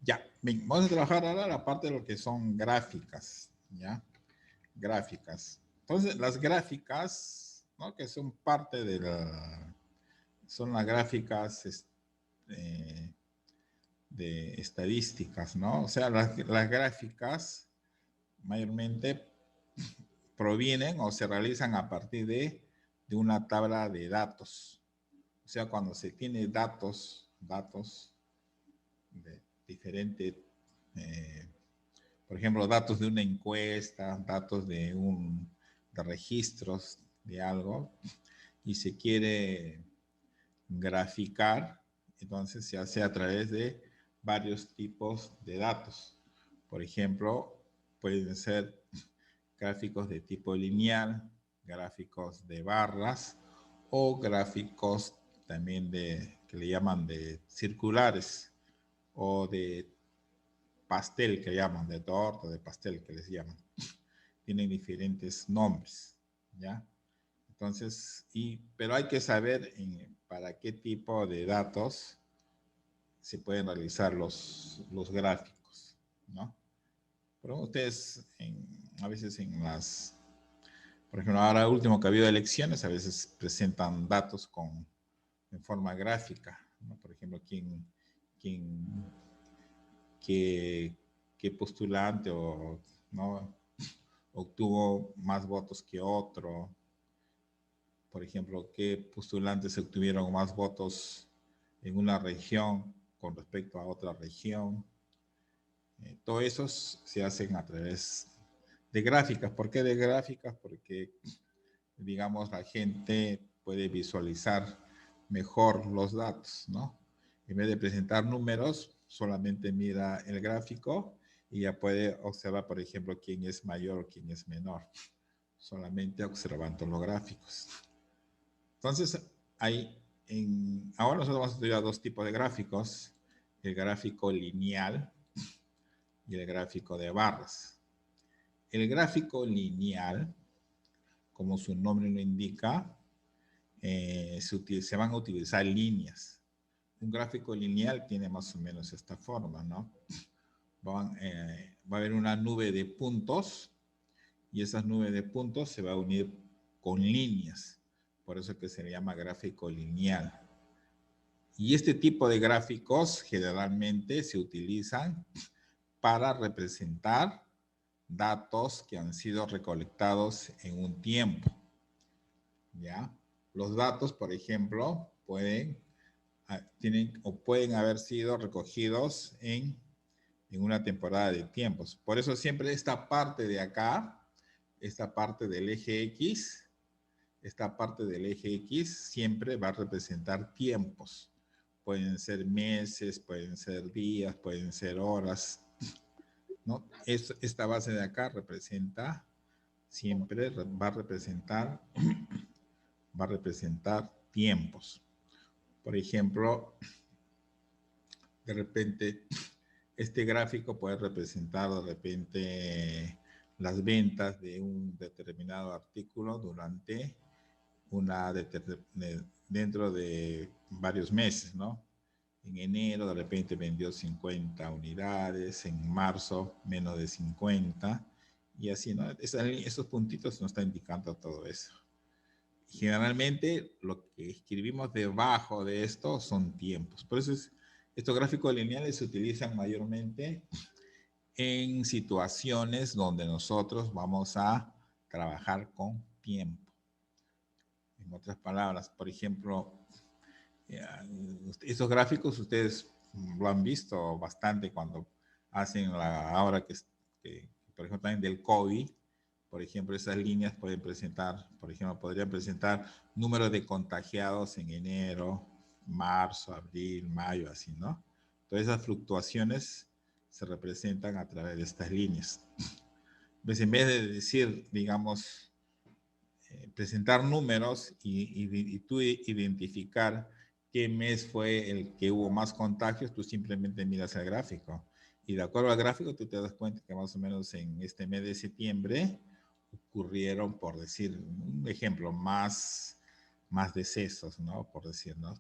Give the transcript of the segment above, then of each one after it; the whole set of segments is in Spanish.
Ya, bien, vamos a trabajar ahora la parte de lo que son gráficas, ¿ya? Gráficas. Entonces, las gráficas, ¿no? Que son parte de la, son las gráficas eh, de estadísticas, ¿no? O sea, las gráficas mayormente provienen o se realizan a partir de una tabla de datos. O sea, cuando se tiene datos de diferentes, eh, por ejemplo, datos de una encuesta, datos de registros de algo, y se quiere graficar, entonces se hace a través de varios tipos de datos. Por ejemplo, pueden ser gráficos de tipo lineal, gráficos de barras o gráficos también que le llaman de circulares o de pastel que llaman, de torta, de pastel que les llaman. Tienen diferentes nombres, ¿ya? Entonces, pero hay que saber para qué tipo de datos se pueden realizar los gráficos, ¿no? Pero ustedes a veces por ejemplo, ahora último que ha habido elecciones, a veces presentan datos en forma gráfica, ¿no? Por ejemplo, quién qué, qué postulante o, ¿no? obtuvo más votos que otro, por ejemplo, qué postulantes obtuvieron más votos en una región con respecto a otra región. Todo eso se hacen a través de gráficas. ¿Por qué de gráficas? Porque, digamos, la gente puede visualizar mejor los datos, ¿no? En vez de presentar números, solamente mira el gráfico y ya puede observar, por ejemplo, quién es mayor o quién es menor, solamente observando los gráficos. Entonces, ahora nosotros vamos a estudiar dos tipos de gráficos, el gráfico lineal y el gráfico de barras. El gráfico lineal, como su nombre lo indica, se van a utilizar líneas. Un gráfico lineal tiene más o menos esta forma, ¿no? Va a haber una nube de puntos y esas nubes de puntos se va a unir con líneas. Por eso que se le llama gráfico lineal. Y este tipo de gráficos generalmente se utilizan para representar datos que han sido recolectados en un tiempo. ¿Ya? Los datos, por ejemplo, pueden haber sido recogidos en una temporada de tiempos. Por eso siempre esta parte de acá, esta parte del eje X, esta parte del eje X siempre va a representar tiempos. Pueden ser meses, pueden ser días, pueden ser horas, ¿no? Esta base de acá siempre va a representar tiempos. Por ejemplo, de repente, este gráfico puede representar de repente las ventas de un determinado artículo dentro de varios meses, ¿no? En enero de repente vendió 50 unidades, en marzo menos de 50 y así, ¿no? Esos puntitos nos están indicando todo eso. Generalmente lo que escribimos debajo de esto son tiempos. Por eso estos gráficos lineales se utilizan mayormente en situaciones donde nosotros vamos a trabajar con tiempo. En otras palabras, por ejemplo, estos gráficos ustedes lo han visto bastante cuando hacen ahora que, por ejemplo, también del COVID, por ejemplo, esas líneas pueden presentar, por ejemplo, podrían presentar número de contagiados en enero, marzo, abril, mayo, así, ¿no? Todas esas fluctuaciones se representan a través de estas líneas. Pues en vez de decir, digamos, presentar números y tú identificar qué mes fue el que hubo más contagios, tú simplemente miras el gráfico. Y de acuerdo al gráfico, tú te das cuenta que más o menos en este mes de septiembre ocurrieron, por decir un ejemplo, más decesos, ¿no? Por decir, ¿no?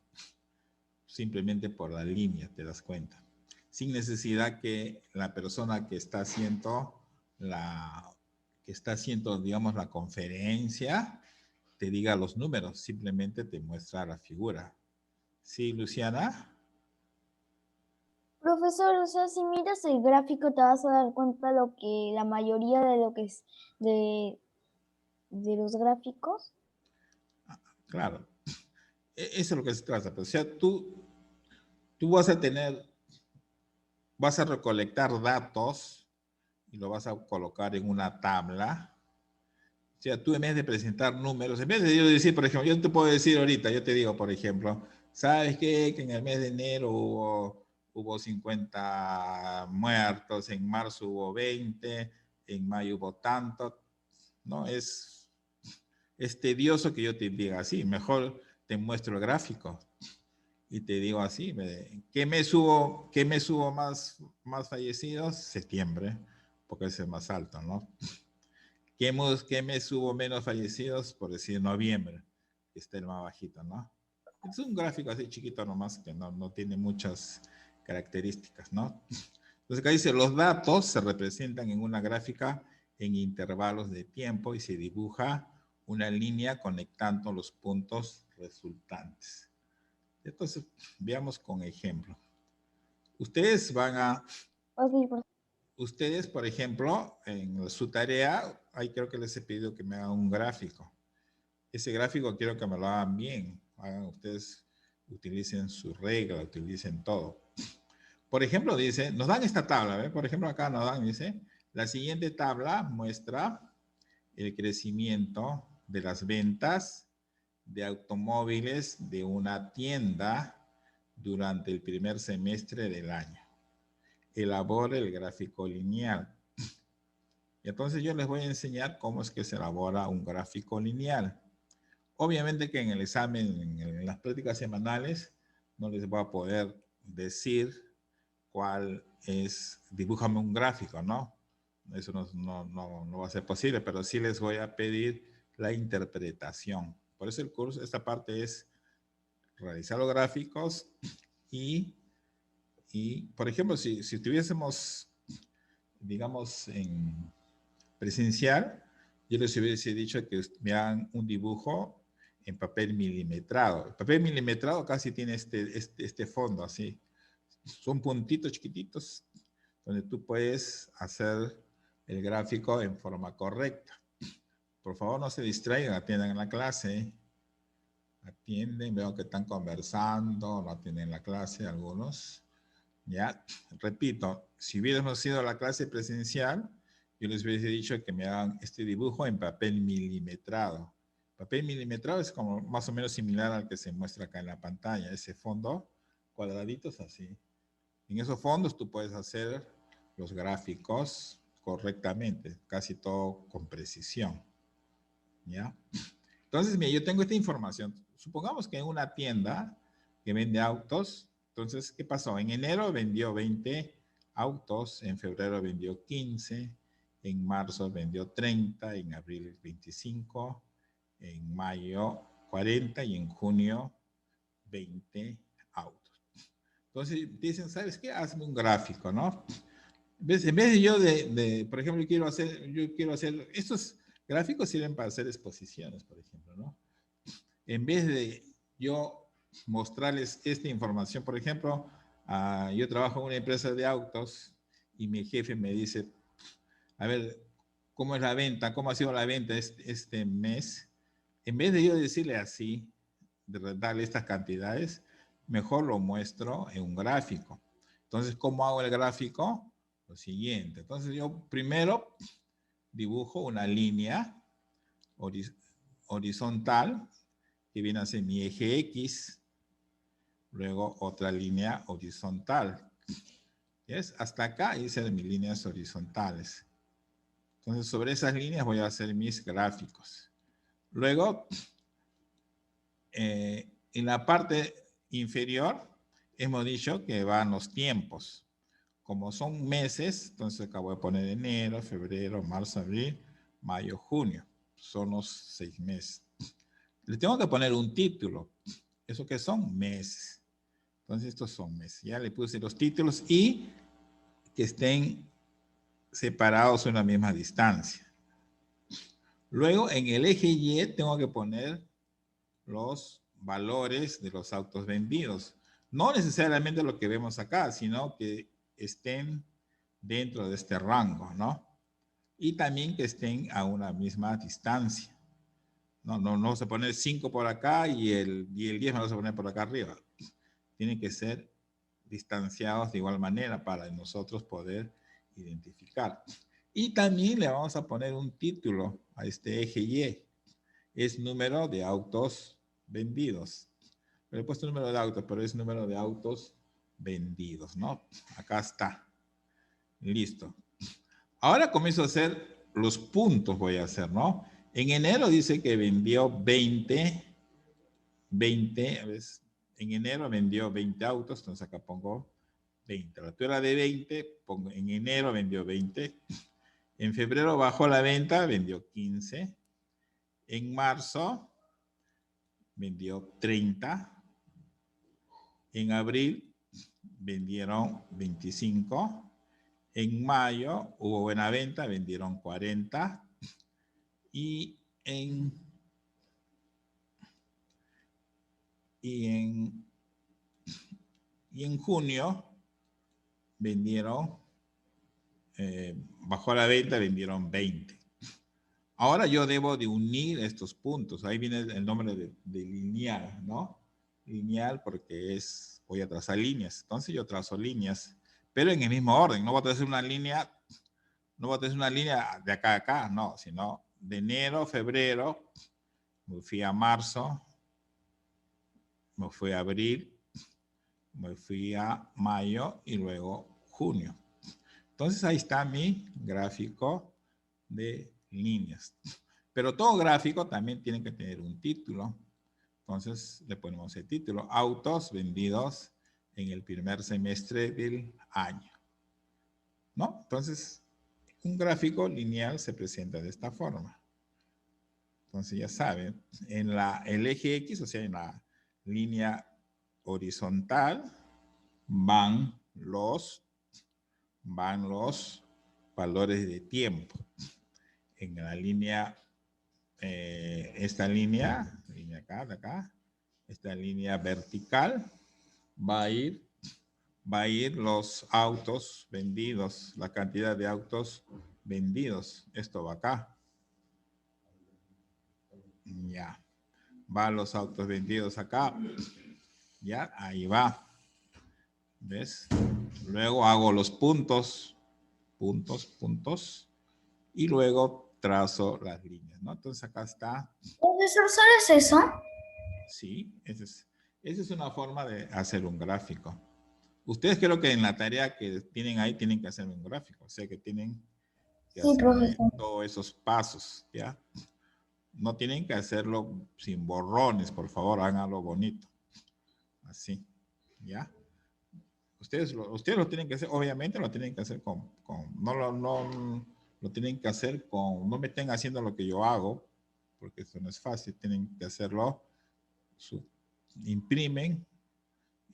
Simplemente por la línea te das cuenta. sin necesidad que la persona que está haciendo digamos, la conferencia, te diga los números, simplemente te muestra la figura. ¿Sí, Luciana? Profesor, o sea, si miras el gráfico te vas a dar cuenta lo que la mayoría de lo que es de los gráficos. Claro. Eso es lo que se trata. Pues, o sea, tú vas a recolectar datos y lo vas a colocar en una tabla. O sea, tú en vez de presentar números, en vez de yo decir, por ejemplo, yo te puedo decir ahorita, yo te digo, por ejemplo, ¿sabes qué? Que en el mes de enero hubo 50 muertos, en marzo hubo 20, en mayo hubo tanto, ¿no? Es tedioso que yo te diga así, mejor te muestro el gráfico y te digo así, ¿qué mes hubo más fallecidos? Septiembre, porque es el más alto, ¿no? ¿Qué mes hubo menos fallecidos? Por decir noviembre, que está el más bajito, ¿no? Es un gráfico así chiquito nomás que no tiene muchas características, ¿no? Entonces acá dice, los datos se representan en una gráfica en intervalos de tiempo y se dibuja una línea conectando los puntos resultantes. Entonces, veamos con ejemplo. Ustedes van a... Ok, Ustedes, por ejemplo, en su tarea, ahí creo que les he pedido que me hagan un gráfico. Ese gráfico quiero que me lo hagan bien. Hagan ustedes, utilicen su regla, utilicen todo. Por ejemplo, dice, nos dan esta tabla, ¿ve? Por ejemplo, acá nos dan, dice, la siguiente tabla muestra el crecimiento de las ventas de automóviles de una tienda durante el primer semestre del año. Elabore el gráfico lineal. Y entonces yo les voy a enseñar cómo es que se elabora un gráfico lineal. Obviamente que en el examen, en las prácticas semanales, no les voy a poder decir cuál es, dibújame un gráfico, ¿no? Eso no va a ser posible, pero sí les voy a pedir la interpretación. Por eso el curso, esta parte es realizar los gráficos y por ejemplo, si estuviésemos, digamos, en presencial, yo les hubiese dicho que me hagan un dibujo en papel milimetrado. El papel milimetrado casi tiene este fondo así. Son puntitos chiquititos donde tú puedes hacer el gráfico en forma correcta. Por favor, no se distraigan, atiendan la clase. Atienden, veo que están conversando, no atienden la clase algunos. Ya, repito, si hubiéramos sido a la clase presencial, yo les hubiese dicho que me hagan este dibujo en papel milimetrado. Papel milimetrado es como más o menos similar al que se muestra acá en la pantalla, ese fondo, cuadraditos así. En esos fondos tú puedes hacer los gráficos correctamente, casi todo con precisión. ¿Ya? Entonces, mira, yo tengo esta información. Supongamos que en una tienda que vende autos, entonces, ¿qué pasó? En enero vendió 20 autos, en febrero vendió 15, en marzo vendió 30, en abril 25, en mayo 40 y en junio 20 autos. Entonces dicen, ¿sabes qué? Hazme un gráfico, ¿no? En vez de yo por ejemplo, yo quiero hacer, estos gráficos sirven para hacer exposiciones, por ejemplo, ¿no? En vez de yo mostrarles esta información, por ejemplo, yo trabajo en una empresa de autos y mi jefe me dice, a ver, ¿cómo es la venta? ¿Cómo ha sido la venta este mes? En vez de yo decirle así, de darle estas cantidades, mejor lo muestro en un gráfico. Entonces, ¿cómo hago el gráfico? Lo siguiente. Entonces, yo primero dibujo una línea horizontal que viene a ser mi eje X, luego otra línea horizontal. ¿Ves? Hasta acá hice mis líneas horizontales. Entonces, sobre esas líneas voy a hacer mis gráficos. Luego, en la parte inferior, hemos dicho que van los tiempos. Como son meses, entonces acá voy a poner enero, febrero, marzo, abril, mayo, junio. Son los 6 meses. Le tengo que poner un título. ¿Eso qué son? Meses. Entonces estos son meses. Ya le puse los títulos y que estén separados a una misma distancia. Luego en el eje Y tengo que poner los valores de los autos vendidos. No necesariamente lo que vemos acá, sino que estén dentro de este rango, ¿no? Y también que estén a una misma distancia. No vamos a poner 5 por acá y el 10 me lo vamos a poner por acá arriba. Tienen que ser distanciados de igual manera para nosotros poder identificar. Y también le vamos a poner un título a este eje Y. Es número de autos vendidos. Le he puesto número de autos, pero es número de autos vendidos, ¿no? Acá está. Listo. Ahora comienzo a hacer los puntos, voy a hacer, ¿no? En enero dice que vendió 20, a veces, en enero vendió 20 autos, entonces acá pongo 20. La altura de 20, pongo, en enero vendió 20. En febrero bajó la venta, vendió 15. En marzo vendió 30. En abril vendieron 25. En mayo hubo buena venta, vendieron 40. Y en junio vendieron, bajó la venta, vendieron 20. Ahora yo debo de unir estos puntos. Ahí viene el nombre de lineal, ¿no? Lineal porque voy a trazar líneas. Entonces yo trazo líneas, pero en el mismo orden. No voy a trazar una línea, de acá a acá, no, sino de enero, febrero, me fui a marzo, me fui a abril, me fui a mayo y luego junio. Entonces ahí está mi gráfico de líneas. Pero todo gráfico también tiene que tener un título. Entonces le ponemos el título, autos vendidos en el primer semestre del año. ¿No? Entonces, un gráfico lineal se presenta de esta forma. Entonces ya saben, en el eje X, o sea, en la línea horizontal, van los valores de tiempo. En la línea, esta línea acá, de acá, esta línea vertical, va a ir los autos vendidos, la cantidad de autos vendidos. Esto va acá. Ya. Va los autos vendidos acá. Ya, ahí va. ¿Ves? Luego hago los puntos, y luego trazo las líneas, ¿no? Entonces acá está. Profesor, ¿solo es eso? Sí, esa es una forma de hacer un gráfico. Ustedes creo que en la tarea que tienen ahí tienen que hacer un gráfico, o sea que tienen que hacer todos esos pasos, ¿ya? No tienen que hacerlo sin borrones, por favor, háganlo bonito. Así, ¿ya? Ustedes lo tienen que hacer, obviamente lo tienen que hacer no lo tienen que hacer no me estén haciendo lo que yo hago, porque esto no es fácil, tienen que hacerlo, imprimen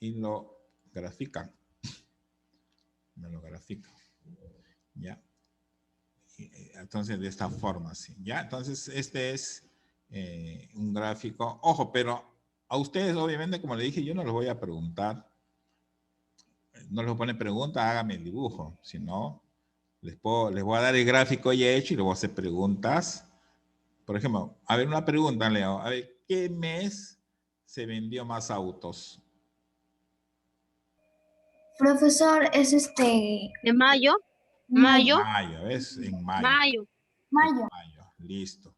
y lo grafican. Me lo grafican. ¿Ya? Entonces, de esta forma, sí. ¿Ya? Entonces, este es un gráfico. Ojo, pero a ustedes, obviamente, como le dije, yo no les voy a preguntar. No les voy a poner preguntas, hágame el dibujo. Si no, les voy a dar el gráfico ya hecho y les voy a hacer preguntas. Por ejemplo, a ver, una pregunta, Leo. A ver, ¿qué mes se vendió más autos? Profesor, es ¿De mayo? mayo. Mayo, ¿ves? En mayo. Mayo. Mayo. En mayo, listo.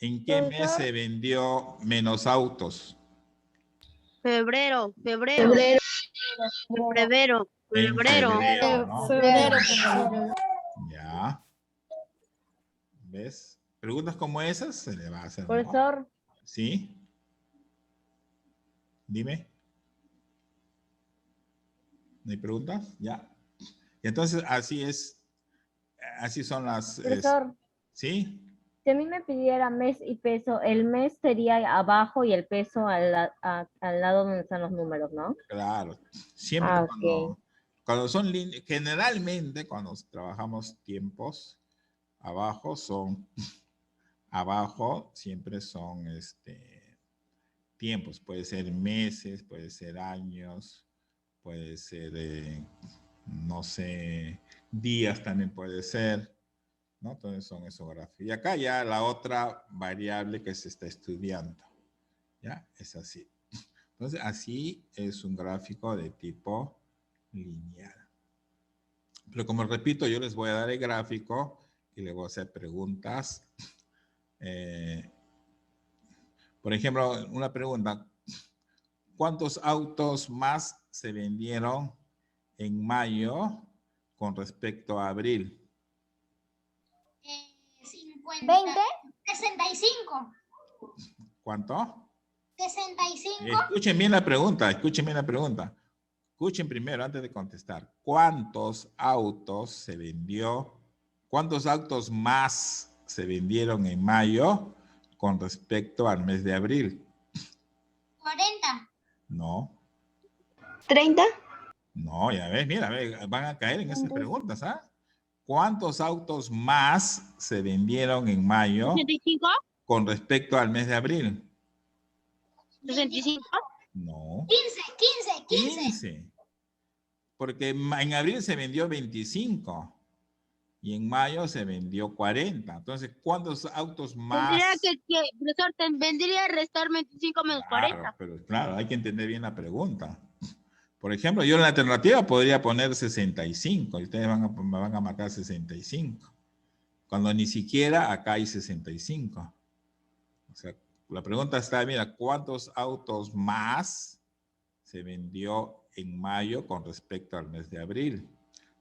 ¿En qué mes se vendió menos autos? Febrero. En febrero, ¿no? Febrero. Ya. ¿Ves? Preguntas como esas se le va a hacer, ¿no? Profesor, ¿Sí? Dime. ¿No hay preguntas? Ya. Y entonces así son las... profesor, ¿Sí? si a mí me pidiera mes y peso, el mes sería abajo y el peso al lado donde están los números, ¿no? Claro. Siempre Ah, ok. cuando son líneas, generalmente cuando trabajamos tiempos, abajo siempre son tiempos. Puede ser meses, puede ser años, puede ser, no sé, días también puede ser, ¿no? Entonces son esos gráficos. Y acá ya la otra variable que se está estudiando, ¿ya? Es así. Entonces, así es un gráfico de tipo lineal. Pero como repito, yo les voy a dar el gráfico y les voy a hacer preguntas. Por ejemplo, una pregunta. ¿Cuántos autos más se vendieron en mayo con respecto a abril? 50. 20. 65. ¿Cuánto? 65. Escuchen bien la pregunta, escuchen bien la pregunta. Escuchen primero antes de contestar. ¿Cuántos autos se vendió? ¿Cuántos autos más se vendieron en mayo con respecto al mes de abril? 40. No. 30. No, ya ves, mira, van a caer en esas preguntas, ¿ah? ¿Cuántos autos más se vendieron en mayo 65. con respecto al mes de abril? 65. No. 15. 15. Porque en abril se vendió 25 y en mayo se vendió 40. Entonces, ¿cuántos autos más? Profesor, vendría a restar 25 menos Claro, 40. pero claro, hay que entender bien la pregunta. Por ejemplo, yo en la alternativa podría poner 65 y ustedes me van a marcar 65. Cuando ni siquiera acá hay 65. O sea, la pregunta está, mira, ¿cuántos autos más se vendió en mayo con respecto al mes de abril?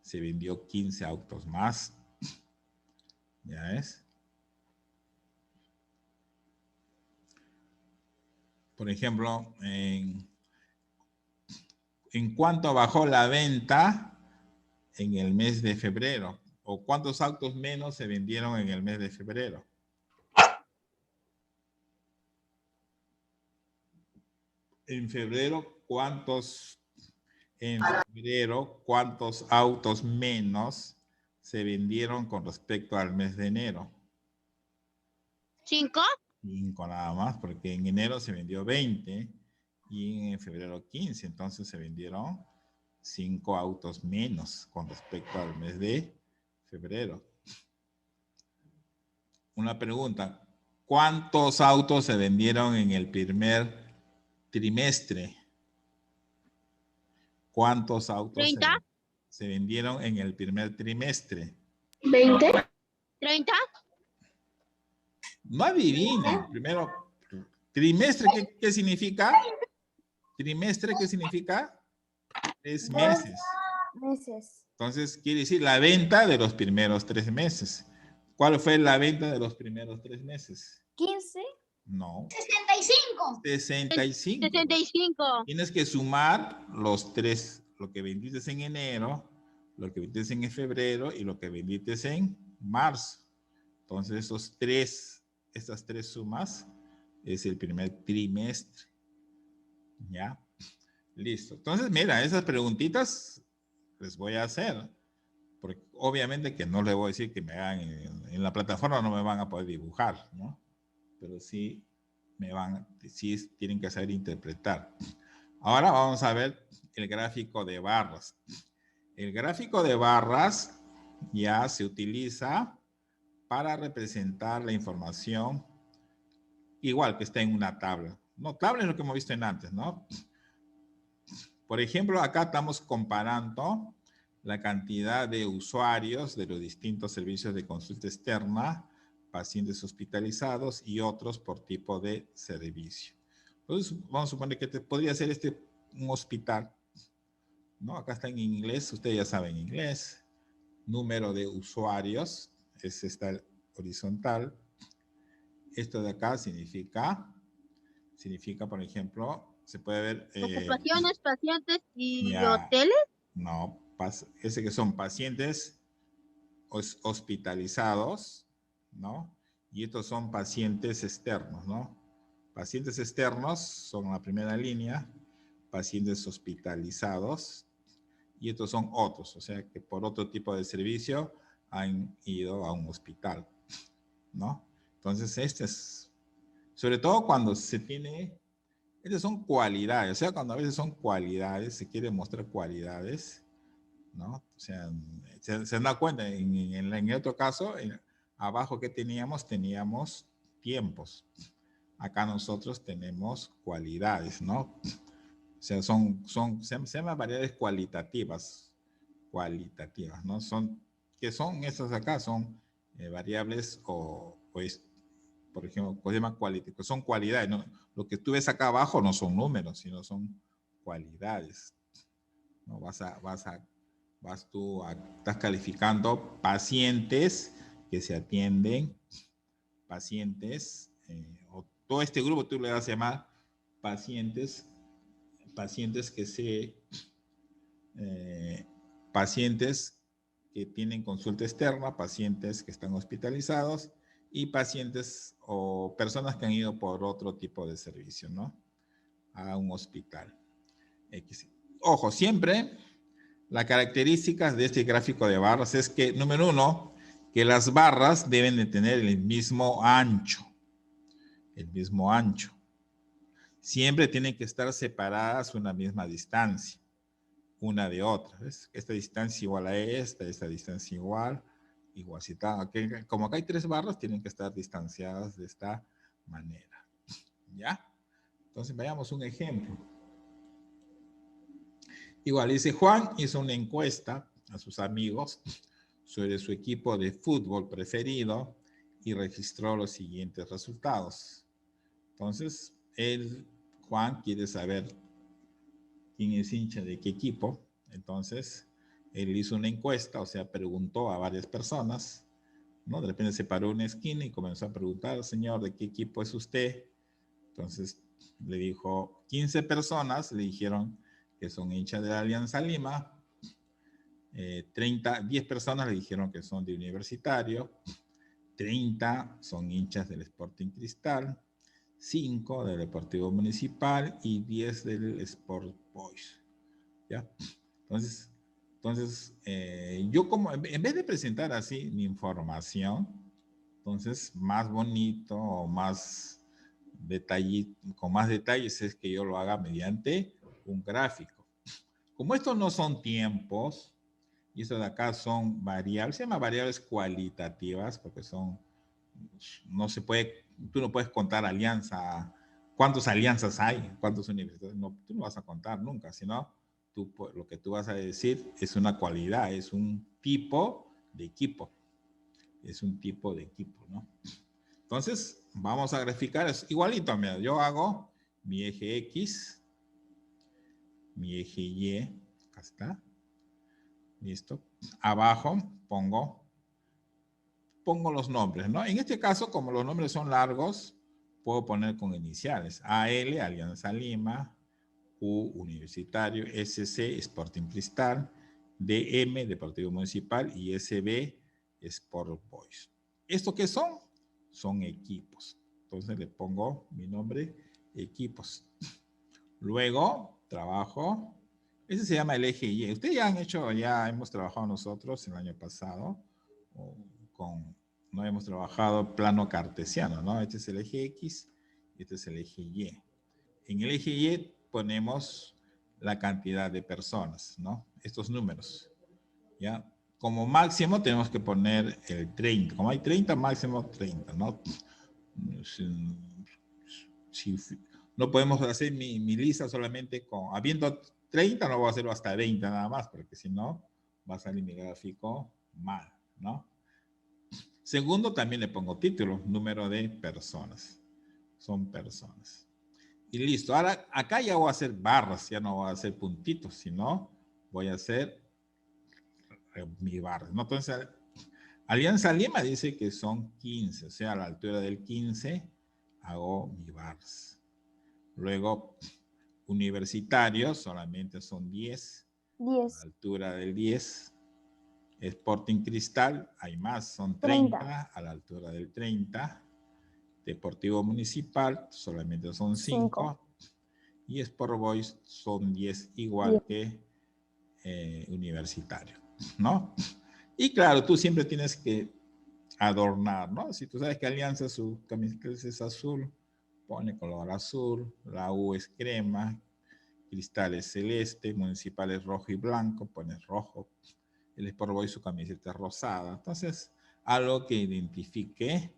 Se vendió 15 autos más. ¿Ya es? Por ejemplo, ¿en cuánto bajó la venta en el mes de febrero? ¿O cuántos autos menos se vendieron en el mes de febrero? En febrero, ¿cuántos autos menos se vendieron con respecto al mes de enero? 5. 5 nada más, porque en enero se vendió 20 y en febrero 15, entonces se vendieron 5 autos menos con respecto al mes de febrero. Una pregunta, ¿cuántos autos se vendieron en el primer trimestre? ¿Cuántos autos 30. se vendieron en el primer trimestre? 20. 30. No adivinen. Primero, trimestre, ¿qué significa? Trimestre, ¿qué significa? Es meses. Meses. Entonces, quiere decir la venta de los primeros 3 meses. ¿Cuál fue la venta de los primeros 3 meses? 15. No. 65. 65. 65. Tienes que sumar los 3, lo que vendiste en enero, lo que vendiste en febrero y lo que vendiste en marzo. Entonces, estas 3 sumas es el primer trimestre. ¿Ya? Listo. Entonces, mira, esas preguntitas les voy a hacer. Porque obviamente que no les voy a decir que me hagan en la plataforma, no me van a poder dibujar, ¿no? Pero sí sí tienen que saber interpretar. Ahora vamos a ver el gráfico de barras. El gráfico de barras ya se utiliza para representar la información igual que está en una tabla. No, tabla es lo que hemos visto en antes, ¿no? Por ejemplo, acá estamos comparando la cantidad de usuarios de los distintos servicios de consulta externa, pacientes hospitalizados y otros por tipo de servicio. Entonces, vamos a suponer que podría ser un hospital, ¿no? Acá está en inglés, ustedes ya saben inglés. Número de usuarios, ese está el horizontal. Esto de acá significa, por ejemplo, se puede ver... Ocupaciones, pacientes y ya, hoteles. no, ese que son pacientes hospitalizados, ¿no? Y estos son pacientes externos, ¿no? Pacientes externos son la primera línea, pacientes hospitalizados, y estos son otros, o sea que por otro tipo de servicio han ido a un hospital, ¿no? Entonces, este es, sobre todo cuando se tiene, estas son cualidades, o sea, cuando a veces son cualidades, se quiere mostrar cualidades, ¿no? O sea, se da cuenta, en otro caso, abajo que teníamos tiempos. Acá nosotros tenemos cualidades, ¿no? O sea, se llaman variables cualitativas, ¿no? ¿Qué son estas acá? Son variables por ejemplo, se llama son cualidades, ¿no? Lo que tú ves acá abajo no son números, sino son cualidades, ¿no? Estás calificando pacientes que se atienden, pacientes, o todo este grupo tú le vas a llamar pacientes pacientes que tienen consulta externa, pacientes que están hospitalizados y pacientes o personas que han ido por otro tipo de servicio, ¿no? A un hospital. Ojo, siempre las características de este gráfico de barras es que, número uno, que las barras deben de tener el mismo ancho. El mismo ancho. Siempre tienen que estar separadas una misma distancia, una de otra. ¿Ves? Esta distancia igual a esta distancia igual. Si está, como acá hay 3 barras, tienen que estar distanciadas de esta manera. ¿Ya? Entonces veamos un ejemplo. Igual dice, Juan hizo una encuesta a sus amigos sobre su equipo de fútbol preferido y registró los siguientes resultados. Entonces, Juan quiere saber quién es hincha de qué equipo. Entonces, él hizo una encuesta, o sea, preguntó a varias personas, ¿no? De repente se paró en una esquina y comenzó a preguntar, señor, ¿de qué equipo es usted? Entonces, le dijo, 15 personas le dijeron que son hinchas de la Alianza Lima, 10 personas le dijeron que son de Universitario, 30 son hinchas del Sporting Cristal, 5 del Deportivo Municipal y 10 del Sport Boys. ¿Ya? Entonces yo como, en vez de presentar así mi información, entonces más bonito o más con más detalles es que yo lo haga mediante un gráfico. Como estos no son tiempos, y estos de acá son variables, se llaman variables cualitativas, porque tú no puedes contar cuántas alianzas hay, cuántas universidades, tú no vas a contar nunca, sino lo que tú vas a decir es una cualidad, es un tipo de equipo, ¿no? Entonces, vamos a graficar, es igualito, mira, yo hago mi eje X, mi eje Y, acá está, listo, abajo pongo los nombres, ¿no? En este caso, como los nombres son largos, puedo poner con iniciales. AL, Alianza Lima, U, Universitario, SC, Sporting Cristal, DM, Deportivo Municipal y SB, Sport Boys. ¿Esto qué son? Son equipos. Entonces le pongo mi nombre, equipos. Luego, trabajo. Ese se llama el eje Y. Ustedes ya hemos trabajado nosotros el año pasado no hemos trabajado plano cartesiano, ¿no? Este es el eje X, este es el eje Y. En el eje Y ponemos la cantidad de personas, ¿no? Estos números, ¿ya? Como máximo tenemos que poner el 30. Como hay 30, máximo 30, ¿no? No podemos hacer mi lista solamente habiendo 30, no voy a hacerlo hasta 20 nada más, porque si no, va a salir mi gráfico mal, ¿no? Segundo, también le pongo título, número de personas. Son personas. Y listo. Ahora, acá ya voy a hacer barras, ya no voy a hacer puntitos, sino voy a hacer mi barra, ¿no? Entonces, Alianza Lima dice que son 15, o sea, a la altura del 15 hago mi barras. Luego, Universitario solamente son 10. 10. A la altura del 10 Sporting Cristal, hay más, son 30 a la altura del 30. Deportivo Municipal, solamente son 5. Y Sport Boys son 10, igual que Universitario, ¿no? Y claro, tú siempre tienes que adornar, ¿no? Si tú sabes que Alianza, su camiseta es azul, pone color azul, la U es crema, Cristal es celeste, Municipal es rojo y blanco, pones rojo. El Sport Boys, su camiseta es rosada. Entonces, algo que identifique,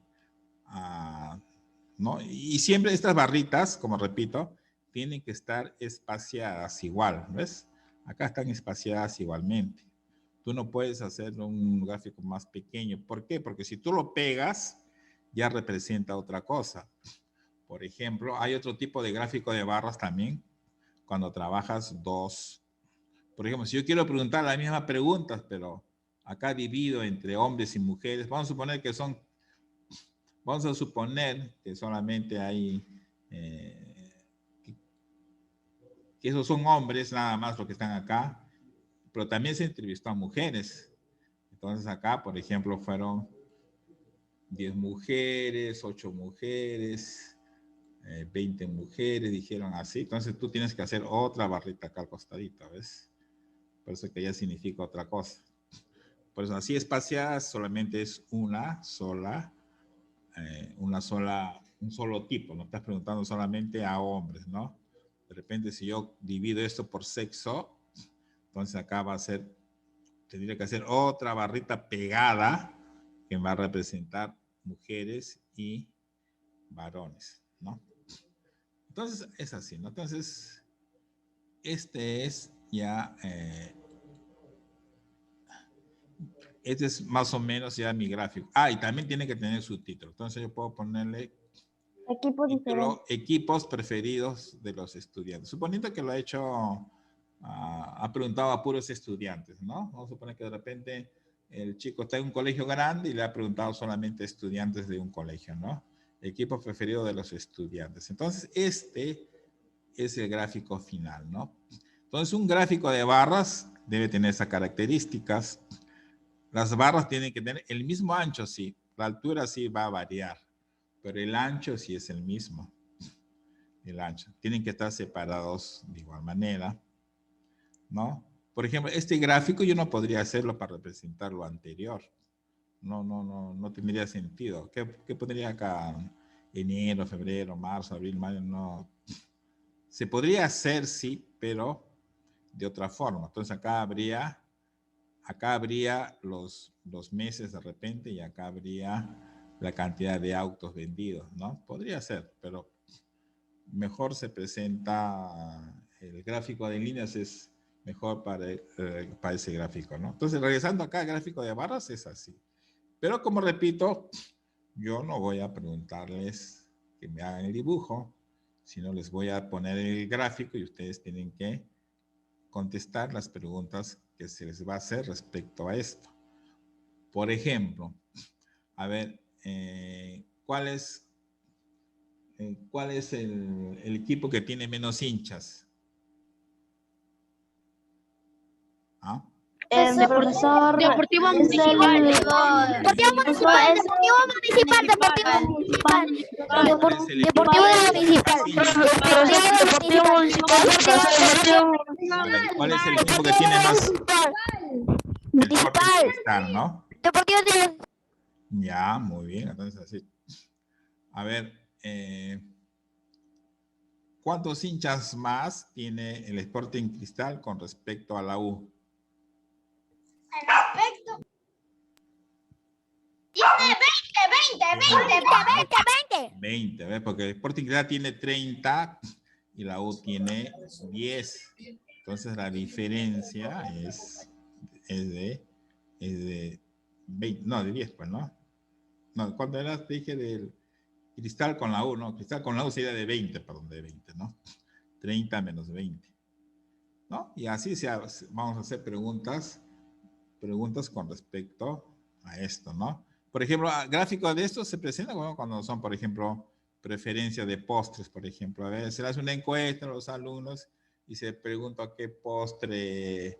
¿no? Y siempre estas barritas, como repito, tienen que estar espaciadas igual, ¿ves? Acá están espaciadas igualmente. Tú no puedes hacer un gráfico más pequeño. ¿Por qué? Porque si tú lo pegas, ya representa otra cosa. Por ejemplo, hay otro tipo de gráfico de barras también, cuando trabajas dos. Por ejemplo, si yo quiero preguntar las mismas preguntas, pero acá divido entre hombres y mujeres, vamos a suponer que solamente hay, que esos son hombres nada más los que están acá, pero también se entrevistó a mujeres. Entonces acá, por ejemplo, fueron 10 mujeres, 8 mujeres, 20 mujeres, dijeron así. Entonces tú tienes que hacer otra barrita acá al costadito, ¿ves? Por eso que ya significa otra cosa. Por eso así espaciadas solamente es un solo tipo. No estás preguntando solamente a hombres, ¿no? De repente si yo divido esto por sexo, entonces acá tendría que hacer otra barrita pegada que va a representar mujeres y varones, ¿no? Entonces es así, ¿no? Entonces, este es ya... este es más o menos ya mi gráfico. Y también tiene que tener su título. Entonces yo puedo ponerle equipos preferidos de los estudiantes. Suponiendo que lo ha hecho, ha preguntado a puros estudiantes, ¿no? Vamos a suponer que de repente el chico está en un colegio grande y le ha preguntado solamente a estudiantes de un colegio, ¿no? Equipo preferido de los estudiantes. Entonces este es el gráfico final, ¿no? Entonces un gráfico de barras debe tener esas características. Las barras tienen que tener el mismo ancho, sí. La altura sí va a variar, pero el ancho sí es el mismo. El ancho. Tienen que estar separados de igual manera, ¿no? Por ejemplo, este gráfico yo no podría hacerlo para representar lo anterior. No tendría sentido. ¿Qué pondría acá? Enero, febrero, marzo, abril, mayo, no. Se podría hacer, sí, pero de otra forma. Entonces acá habría los meses de repente y acá habría la cantidad de autos vendidos, ¿no? Podría ser, pero mejor se presenta el gráfico de líneas, es mejor para ese gráfico, ¿no? Entonces, regresando acá al gráfico de barras, es así. Pero como repito, yo no voy a preguntarles que me hagan el dibujo, sino les voy a poner el gráfico y ustedes tienen que contestar las preguntas que se les va a hacer respecto a esto. Por ejemplo, a ver, ¿cuál es el equipo que tiene menos hinchas? ¿Ah? Deportivo Municipal. Deportivo Municipal. ¿Cuál es el equipo que tiene más? El Sporting Cristal, ¿no? Ya, muy bien. Entonces así. A ver, ¿cuántos hinchas más tiene el Sporting Cristal con respecto a la U? Al respecto. Tiene 20, ¿ves? Porque el Sporting Cristal tiene 30 y la U tiene 10. Entonces la diferencia es de 20, no, de 10, pues, ¿no? No, ¿cuánto era? Te dije del Cristal con la U, ¿no? Cristal con la U sería de 20, perdón, de 20, ¿no? 30 menos 20, ¿no? Y así vamos a hacer preguntas con respecto a esto, ¿no? Por ejemplo, gráfico de esto se presenta cuando son, por ejemplo, preferencias de postres, por ejemplo. A ver, se le hace una encuesta a los alumnos y se pregunta qué postre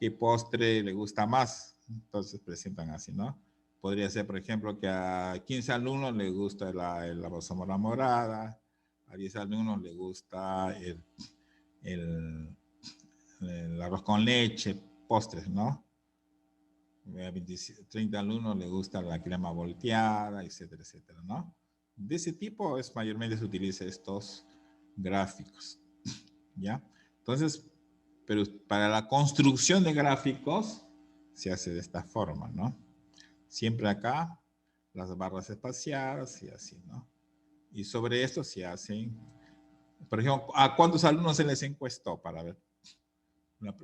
qué postre le gusta más. Entonces presentan así, ¿no? Podría ser, por ejemplo, que a 15 alumnos les gusta la mazamorra morada, a 10 alumnos les gusta el arroz con leche, postres, ¿no? A 30 alumnos les gusta la crema volteada, etcétera, etcétera, ¿no? De ese tipo es mayormente se utiliza estos gráficos, ¿ya? Entonces, pero para la construcción de gráficos se hace de esta forma, ¿no? Siempre acá, las barras espaciadas y así, ¿no? Y sobre esto se hacen, por ejemplo, ¿a cuántos alumnos se les encuestó para ver?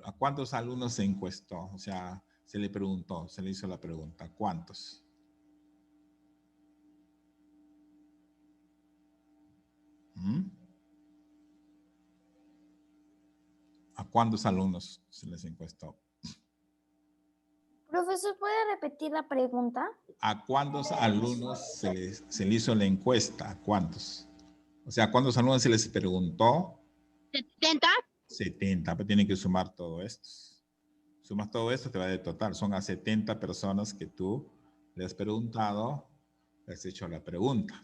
¿A cuántos alumnos se encuestó? O sea, se le preguntó, se le hizo la pregunta, ¿cuántos? ¿A cuántos alumnos se les encuestó? Profesor, ¿puede repetir la pregunta? ¿A cuántos alumnos se le hizo la encuesta? ¿A cuántos? O sea, ¿a cuántos alumnos se les preguntó? 70. 70, pero tienen que sumar todo esto. Sumas todo esto, te va a dar total. Son a 70 personas que tú le has preguntado, le has hecho la pregunta.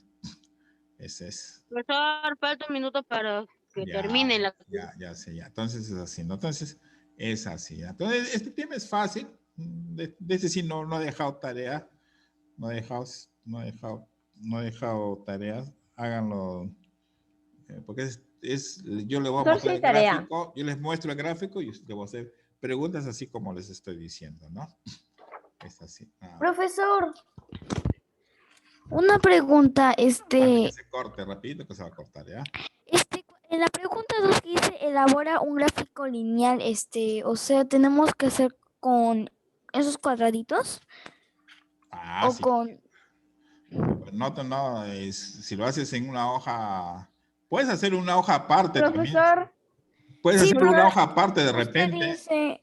Ese es. Profesor, falta un minuto para que termine la... Ya sé, ya. Entonces es así, ¿no? Entonces es así. ¿Ya? Entonces este tema es fácil. De este sí no he dejado tarea. No he dejado tareas. Háganlo. Porque yo le voy a Profesor, mostrar sí, el tarea. gráfico. Yo les muestro el gráfico y le voy a hacer preguntas así como les estoy diciendo, ¿no? Es así. Profesor, una pregunta, Que se corte rapidito, que se va a cortar, ¿ya? en la pregunta 2 que dice, elabora un gráfico lineal, o sea, tenemos que hacer con esos cuadraditos o Sí. con... No, si lo haces en una hoja, puedes hacer una hoja aparte también. Profesor, Puedes Sí, hacer pero una hoja aparte de usted repente.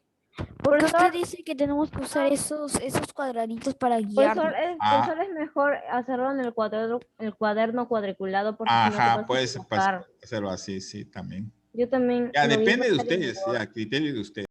porque usted dice que tenemos que usar esos cuadraditos para profesor, guiarnos. profesor, es mejor hacerlo en el cuaderno cuadriculado porque si no te vas a Puedes equivocar. hacerlo así, sí, también. Yo también Ya, lo vi depende de varios ustedes, videos. ya, criterio de ustedes.